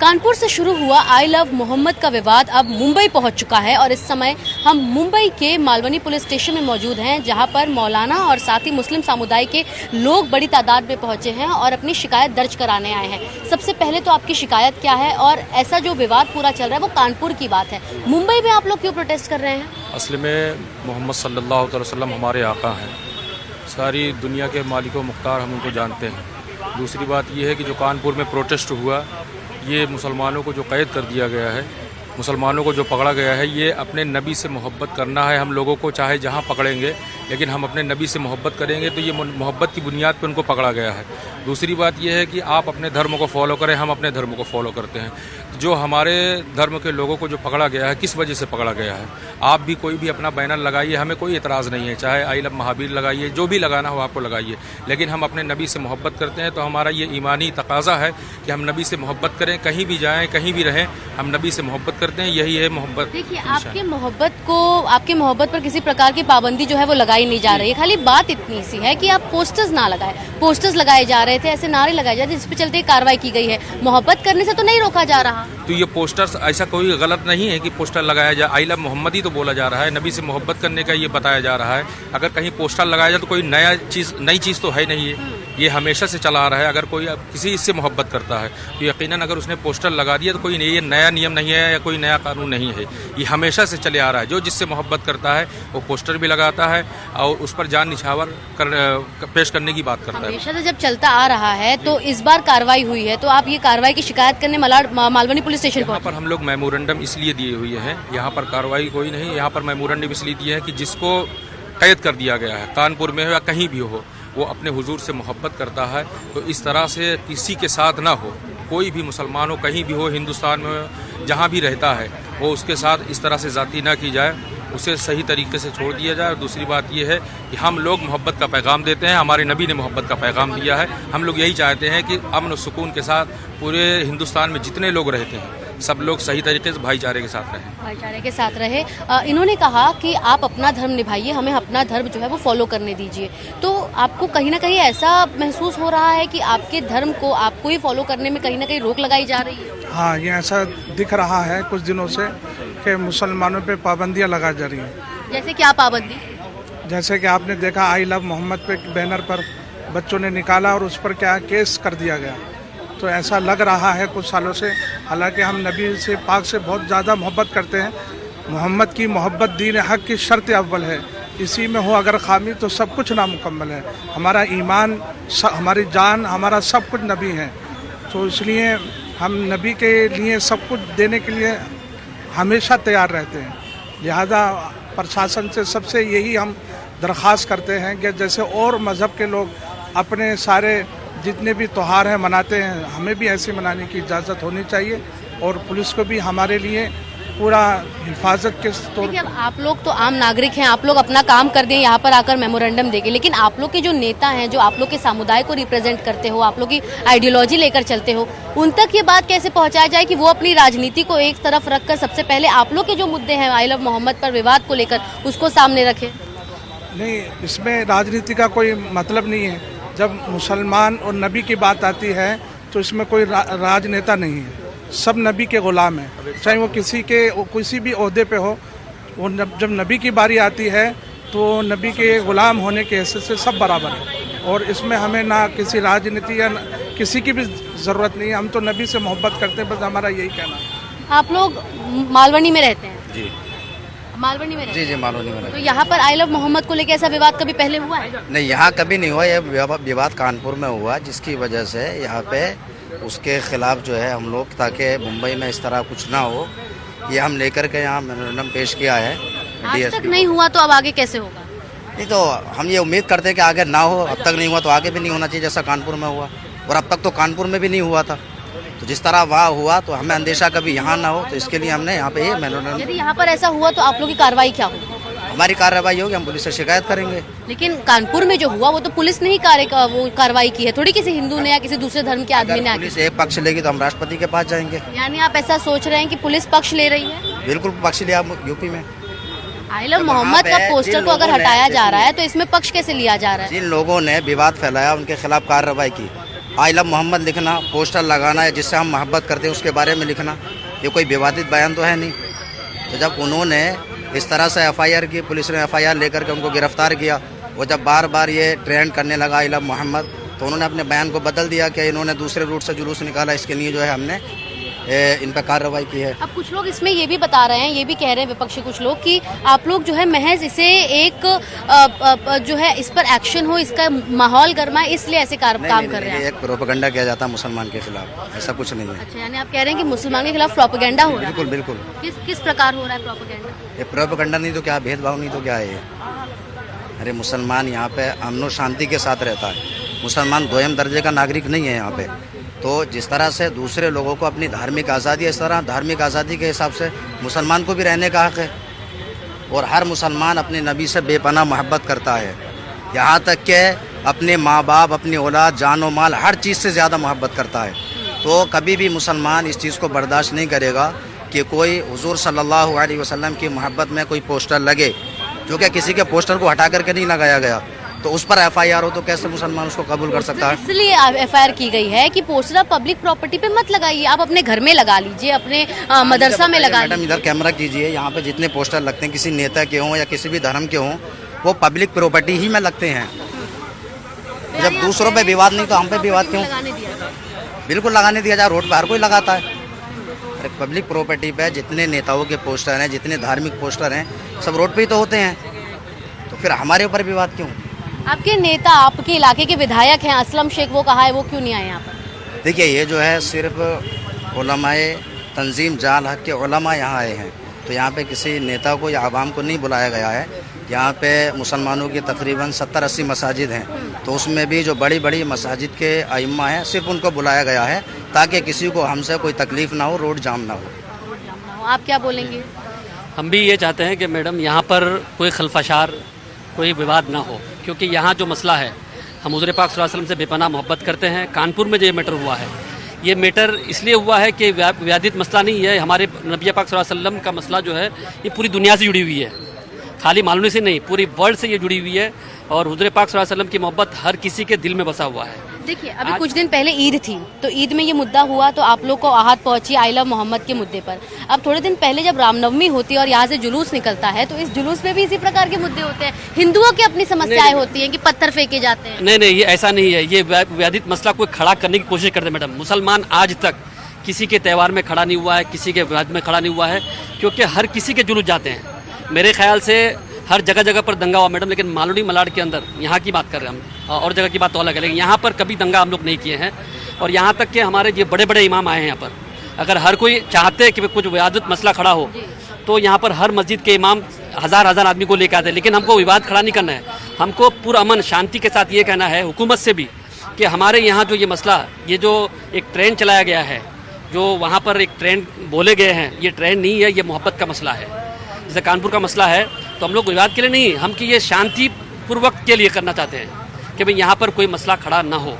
कानपुर से शुरू हुआ आई लव मोहम्मद का विवाद अब मुंबई पहुंच चुका है और इस समय हम मुंबई के मालवनी पुलिस स्टेशन में मौजूद हैं, जहां पर मौलाना और साथ ही मुस्लिम समुदाय के लोग बड़ी तादाद में पहुंचे हैं और अपनी शिकायत दर्ज कराने आए हैं। सबसे पहले तो आपकी शिकायत क्या है और ऐसा जो विवाद पूरा चल रहा है वो कानपुर की बात है, मुंबई में आप लोग क्यों प्रोटेस्ट कर रहे हैं? असल में मोहम्मद सल्लल्लाहु अलैहि वसल्लम हमारे आका हैं, सारी दुनिया के मालिक व मुख्तार हम उनको जानते हैं। दूसरी बात यह है कि जो कानपुर में प्रोटेस्ट हुआ, ये मुसलमानों को जो कैद कर दिया गया है, मुसलमानों को जो पकड़ा गया है, ये अपने नबी से मोहब्बत करना है। हम लोगों को चाहे जहाँ पकड़ेंगे, लेकिन हम अपने नबी से मोहब्बत करेंगे, तो ये मोहब्बत की बुनियाद पर उनको पकड़ा गया है। दूसरी बात यह है कि आप अपने धर्म को फॉलो करें, हम अपने धर्म को फॉलो करते हैं। जो हमारे धर्म के लोगों को जो पकड़ा गया है, किस वजह से पकड़ा गया है, आप भी कोई भी अपना बैनर लगाइए, हमें कोई एतराज़ नहीं है। चाहे आई लव महावीर लगाइए, जो भी लगाना हो आपको लगाइए, लेकिन हम अपने नबी से मोहब्बत करते हैं। तो हमारा ये ईमानी तकाज़ा है कि हम नबी से मोहब्बत करें, कहीं भी जाएँ, कहीं भी रहें, हम नबी से मोहब्बत करते हैं। यही है मोहब्बत। देखिए, आपकी मोहब्बत पर किसी प्रकार की पाबंदी जो है वो लगाई नहीं जा रही है। खाली बात इतनी सी है कि आप पोस्टर्स ना लगाएं। पोस्टर्स लगाए जा रहे थे, ऐसे नारे लगाए जा रहे थे, जिस पे चलते कार्रवाई की गई है। मोहब्बत करने से तो नहीं रोका जा रहा। तो ये पोस्टर्स, ऐसा कोई गलत नहीं है कि पोस्टर लगाया जाए। आई लव मोहम्मद ही तो बोला जा रहा है, नबी से मोहब्बत करने का ये बताया जा रहा है। अगर कहीं पोस्टर लगाया जाए तो कोई नई चीज़ तो है नहीं है, ये हमेशा से चला आ रहा है। अगर कोई किसी इससे मोहब्बत करता है तो यकीनन अगर उसने पोस्टर लगा दिया तो कोई ये नया नियम नहीं है या कोई नया कानून नहीं है, ये हमेशा से चले आ रहा है। जो जिससे मोहब्बत करता है वो पोस्टर भी लगाता है और उस पर जान निछावर पेश करने की बात करता है। हमेशा से जब चलता आ रहा है तो इस बार कार्रवाई हुई है, तो आप ये कार्रवाई की शिकायत करने मालवनी पुलिस स्टेशन यहाँ पर हम लोग मेमोरेंडम इसलिए दिए हुए हैं, यहाँ पर कार्रवाई कोई नहीं, यहाँ पर मेमोरेंडम इसलिए दिए हैं कि जिसको कैद कर दिया गया है, कानपुर में हो या कहीं भी हो, वो अपने हुजूर से मोहब्बत करता है। तो इस तरह से किसी के साथ ना हो, कोई भी मुसलमान हो, कहीं भी हो, हिंदुस्तान में जहाँ भी रहता है, वो उसके साथ इस तरह से ज़्यादती ना की जाए, उसे सही तरीके से छोड़ दिया जाए। और दूसरी बात यह है कि हम लोग मोहब्बत का पैगाम देते हैं, हमारे नबी ने मोहब्बत का पैगाम दिया है। हम लोग यही चाहते हैं कि अमन और सुकून के साथ पूरे हिंदुस्तान में जितने लोग रहते हैं, सब लोग सही तरीके से भाईचारे के साथ रहें। भाईचारे के साथ रहे। इन्होंने कहा कि आप अपना धर्म निभाइए, हमें अपना धर्म जो है वो फॉलो करने दीजिए। तो आपको कहीं ना कहीं ऐसा महसूस हो रहा है कि आपके धर्म को आपको ही फॉलो करने में कहीं ना कहीं रोक लगाई जा रही है? हाँ, ये ऐसा दिख रहा है कुछ दिनों से कि मुसलमानों पे पाबंदियां लगाई जा रही हैं। जैसे क्या पाबंदी? जैसे कि आपने देखा आई लव मोहम्मद पे बैनर पर बच्चों ने निकाला और उस पर क्या केस कर दिया गया। तो ऐसा लग रहा है कुछ सालों से, हालांकि हम नबी से पाक से बहुत ज़्यादा मोहब्बत करते हैं। मोहम्मद की मोहब्बत दीन हक की शर्त अव्वल है, इसी में हो अगर खामी तो सब कुछ नामुकम्मल है। हमारा ईमान, हमारी जान, हमारा सब कुछ नबी है। तो इसलिए हम नबी के लिए सब कुछ देने के लिए हमेशा तैयार रहते हैं। लिहाजा प्रशासन से सबसे यही हम दरख्वास्त करते हैं कि जैसे और मज़हब के लोग अपने सारे जितने भी त्योहार हैं मनाते हैं, हमें भी ऐसे मनाने की इजाज़त होनी चाहिए और पुलिस को भी हमारे लिए पूरा हिफाजत के तौर पर। आप लोग तो आम नागरिक हैं, आप लोग अपना काम कर दें, यहाँ पर आकर मेमोरेंडम देंगे, लेकिन आप लोग के जो नेता हैं, जो आप लोग के समुदाय को रिप्रेजेंट करते हो, आप लोग की आइडियोलॉजी लेकर चलते हो, उन तक ये बात कैसे पहुँचाया जाए कि वो अपनी राजनीति को एक तरफ रखकर सबसे पहले आप लोग के जो मुद्दे हैं आई लव मोहम्मद पर विवाद को लेकर, उसको सामने रखें? नहीं, इसमें राजनीति का कोई मतलब नहीं है। जब मुसलमान और नबी की बात आती है तो इसमें कोई राजनेता नहीं है, सब नबी के ग़ुलाम हैं। चाहे वो किसी भी ओहदे पे हो, वो जब नबी की बारी आती है तो नबी के ग़ुलाम होने के हैसियत से सब बराबर है। और इसमें हमें ना किसी राजनीति या किसी की भी ज़रूरत नहीं है। हम तो नबी से मोहब्बत करते हैं, बस हमारा यही कहना है। आप लोग मालवनी में रहते हैं? जी, मालवनी में रहते हैं? जी मालूम नहीं। तो यहाँ पर आई लव मोहम्मद को लेकर ऐसा विवाद कभी पहले हुआ है? नहीं, यहाँ कभी नहीं हुआ। यह विवाद कानपुर में हुआ, जिसकी वजह से यहाँ पे उसके खिलाफ जो है हम लोग, ताकि मुंबई में इस तरह कुछ ना हो, ये हम लेकर के यहाँ मेमोरेंडम पेश किया है। आज तक नहीं हुआ तो अब आगे कैसे होगा? नहीं, तो हम ये उम्मीद करते हैं कि आगे ना हो। अब तक नहीं हुआ तो आगे भी नहीं होना चाहिए, जैसा कानपुर में हुआ। और अब तक तो कानपुर में भी नहीं हुआ था, तो जिस तरह वहाँ हुआ तो हमें अंदेशा कभी यहाँ ना हो, तो इसके लिए हमने यहाँ पे ये मेमोरेंडम। यदि यहाँ पर ऐसा हुआ तो आप लोग की कार्रवाई क्या होगी? हमारी कार्रवाई होगी, हम पुलिस से शिकायत करेंगे। लेकिन कानपुर में जो हुआ वो तो पुलिस ने ही कार्रवाई की है, थोड़ी किसी हिंदू ने या किसी दूसरे धर्म के आदमी ने। पुलिस एक पक्ष लेगी तो हम राष्ट्रपति के पास जाएंगे। यानी आप ऐसा सोच रहे हैं कि पुलिस पक्ष ले रही है? बिल्कुल पक्ष लिया यूपी में। आई लव मोहम्मद का पोस्टर को अगर हटाया जा रहा है तो इसमें पक्ष कैसे लिया जा रहा है? जिन लोगों ने विवाद फैलाया उनके खिलाफ कार्रवाई की, आई लव मोहम्मद लिखना, पोस्टर लगाना है जिससे हम मोहब्बत करते हैं उसके बारे में लिखना, ये कोई विवादित बयान तो है नहीं। तो जब उन्होंने इस तरह से FIR की, पुलिस ने FIR लेकर के उनको गिरफ्तार किया, वो जब बार बार ये ट्रेंड करने लगा आई लव मोहम्मद, तो उन्होंने अपने बयान को बदल दिया कि इन्होंने दूसरे रूट से जुलूस निकाला, इसके लिए जो है हमने इन पर कार्रवाई की है। अब कुछ लोग इसमें ये भी बता रहे हैं, ये भी कह रहे हैं विपक्षी कुछ लोग कि आप लोग जो है महज इसे एक जो है इस पर एक्शन हो, इसका माहौल गर्माए, इसलिए ऐसे काम कर रहे हैं। ये एक प्रोपेगेंडा किया जाता है मुसलमान के खिलाफ, ऐसा कुछ नहीं है। अच्छा, यानी आप कह रहे हैं कि मुसलमान के खिलाफ प्रोपेगेंडा हो रहा है? बिल्कुल बिल्कुल। किस प्रकार हो रहा है प्रोपेगेंडा? ये प्रोपेगेंडा नहीं तो क्या, भेदभाव नहीं तो क्या है ये? अरे मुसलमान यहाँ पे अमन और शांति के साथ रहता है, मुसलमान दोयम दर्जे का नागरिक नहीं है यहाँ पे। तो जिस तरह से दूसरे लोगों को अपनी धार्मिक आज़ादी, इस तरह धार्मिक आज़ादी के हिसाब से मुसलमान को भी रहने का हक़ है। और हर मुसलमान अपने नबी से बेपनाह मोहब्बत करता है, यहाँ तक कि अपने माँ बाप, अपनी औलाद, जान और माल, हर चीज़ से ज़्यादा मोहब्बत करता है। तो कभी भी मुसलमान इस चीज़ को बर्दाश्त नहीं करेगा कि कोई हुजूर सल्लल्लाहु अलैहि वसल्लम की मोहब्बत में कोई पोस्टर लगे, जो कि किसी के पोस्टर को हटा करके नहीं लगाया गया, तो उस पर FIR हो, तो कैसे मुसलमान उसको कबूल कर सकता है? इसलिए FIR की गई है कि पोस्टर आप पब्लिक प्रॉपर्टी पे मत लगाइए, आप अपने घर में लगा लीजिए, अपने मदरसा में लगा लीजिए। मैडम इधर कैमरा कीजिए, यहाँ पे जितने पोस्टर लगते हैं किसी नेता के हों या किसी भी धर्म के हों, वो पब्लिक प्रॉपर्टी ही में लगते हैं। जब दूसरों पे विवाद नहीं तो हम पे विवाद क्यों? बिल्कुल लगाने दिया जाए, रोड पर हर कोई लगाता है। अरे पब्लिक प्रॉपर्टी पे जितने नेताओं के पोस्टर हैं, जितने धार्मिक पोस्टर हैं, सब रोड पे ही तो होते हैं, तो फिर हमारे ऊपर विवाद क्यों? आपके नेता, आपके इलाके के विधायक हैं असलम शेख, वो कहा है वो क्यों नहीं आए यहाँ पर? देखिए, ये जो है सिर्फ उलमाए तंजीम जाल हक के उलमा यहाँ आए हैं, तो यहाँ पे किसी नेता को या आवाम को नहीं बुलाया गया है। यहाँ पे मुसलमानों की तकरीबन 70-80 मसाजिद हैं, तो उसमें भी जो बड़ी बड़ी मसाजिद के अइम्मा हैं, सिर्फ उनको बुलाया गया है ताकि किसी को हमसे कोई तकलीफ़ ना हो, रोड जाम ना हो। आप क्या बोलेंगे? हम भी ये चाहते हैं कि मैडम यहाँ पर कोई खलफशार, कोई विवाद ना हो, क्योंकि यहाँ जो मसला है, हम हुज़ूर पाक सल्लल्लाहु अलैहि वसल्लम से बेपनाह मोहब्बत करते हैं। कानपुर में जो ये मैटर हुआ है, ये मैटर इसलिए हुआ है कि विवादित मसला नहीं है, हमारे नबी पाक सल्लल्लाहु अलैहि वसल्लम का मसला जो है ये पूरी दुनिया से जुड़ी हुई है, खाली मालूम से नहीं, पूरी वर्ल्ड से ये जुड़ी हुई है। और हुज़ूर पाक सल्लल्लाहु अलैहि वसल्लम की मोहब्बत हर किसी के दिल में बसा हुआ है। देखिए, अभी कुछ दिन पहले ईद थी, तो ईद में ये मुद्दा हुआ, तो आप लोग को आहत पहुंची आई लव मोहम्मद के मुद्दे पर। अब थोड़े दिन पहले जब रामनवमी होती है और यहाँ से जुलूस निकलता है, तो इस जुलूस में भी इसी प्रकार के मुद्दे होते हैं। हिंदुओं की अपनी समस्याएं होती हैं कि पत्थर फेंके जाते हैं। नहीं, ये ऐसा नहीं है, ये विवादित मसला कोई खड़ा करने की कोशिश करते हैं मैडम। मुसलमान आज तक किसी के त्यौहार में खड़ा नहीं हुआ है, किसी के विवाद में खड़ा नहीं हुआ है, क्योंकि हर किसी के जुलूस जाते हैं। मेरे ख्याल से हर जगह जगह पर दंगा हुआ मैडम, लेकिन मालूनी मलाड के अंदर, यहाँ की बात कर रहे हैं हम, और जगह की बात तो अलग है, लेकिन यहाँ पर कभी दंगा हम लोग नहीं किए हैं। और यहाँ तक कि हमारे ये बड़े बड़े इमाम आए हैं यहाँ पर, अगर हर कोई चाहते हैं कि कुछ विवादित मसला खड़ा हो, तो यहाँ पर हर मस्जिद के इमाम हज़ार आदमी को लेकर आते हैं। लेकिन हमको विवाद खड़ा नहीं करना है, हमको पूरा अमन शांति के साथ ये कहना है हुकूमत से भी कि हमारे यहाँ जो ये मसला, ये जो एक ट्रेंड चलाया गया है, जो वहाँ पर एक ट्रेंड बोले गए हैं, ये ट्रेंड नहीं है, ये मोहब्बत का मसला है। जैसे कानपुर का मसला है, तो हम लोग विवाद के लिए नहीं, हम कि ये शांति पूर्वक के लिए करना चाहते हैं कि भाई यहाँ पर कोई मसला खड़ा ना हो।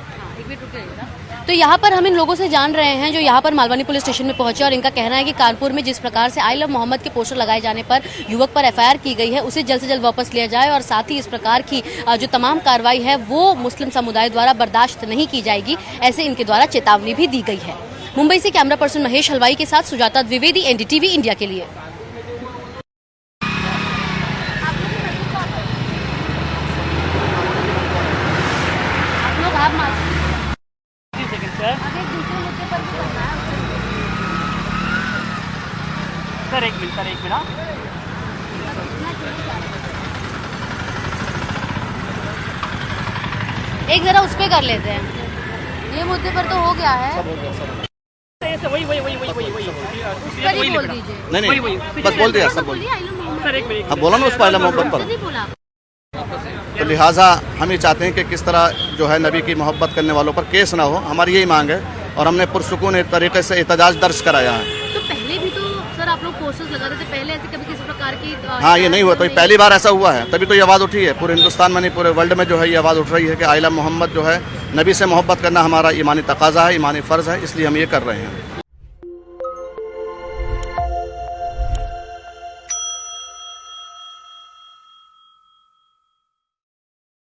तो यहाँ पर हम इन लोगों से जान रहे हैं जो यहाँ पर मालवानी पुलिस स्टेशन में पहुंचे, और इनका कहना है कि कानपुर में जिस प्रकार से आई लव मोहम्मद के पोस्टर लगाए जाने पर युवक पर FIR की गई है, उसे जल्द से जल्द वापस लिया जाए, और साथ ही इस प्रकार की जो तमाम कार्रवाई है वो मुस्लिम समुदाय द्वारा बर्दाश्त नहीं की जाएगी, ऐसे इनके द्वारा चेतावनी भी दी गई है। मुंबई से कैमरा पर्सन महेश हलवाई के साथ सुजाता द्विवेदी, NDTV इंडिया के लिए। सर एक मिनट एक जरा उस पे कर लेते हैं, ये मुद्दे पर तो हो गया है, वही वही बोल दीजिए। नहीं बस बोल दिया सब बोल। अब बोला ना उस पहले मोहब्बत पर, तो लिहाजा हम ये चाहते हैं कि किस तरह जो है नबी की मोहब्बत करने वालों पर केस ना हो, हमारी यही मांग है, और हमने पुरसुकून तरीके से एहतजाज दर्ज कराया है। तो पहले भी तो सर आप लोग पोस्टर्स लगाते थे, पहले ऐसे कभी किसी प्रकार की हाँ, ये नहीं हुआ, तो ये पहली बार ऐसा हुआ है, तभी तो ये आवाज़ उठी है पूरे हिंदुस्तान में नहीं, पूरे वर्ल्ड में जो है ये आवाज़ उठ रही है कि आई लव मोहम्मद जो है, नबी से मोहब्बत करना हमारा ईमानी तकाजा है, ईमानी फ़र्ज़ है, इसलिए हम ये कर रहे हैं।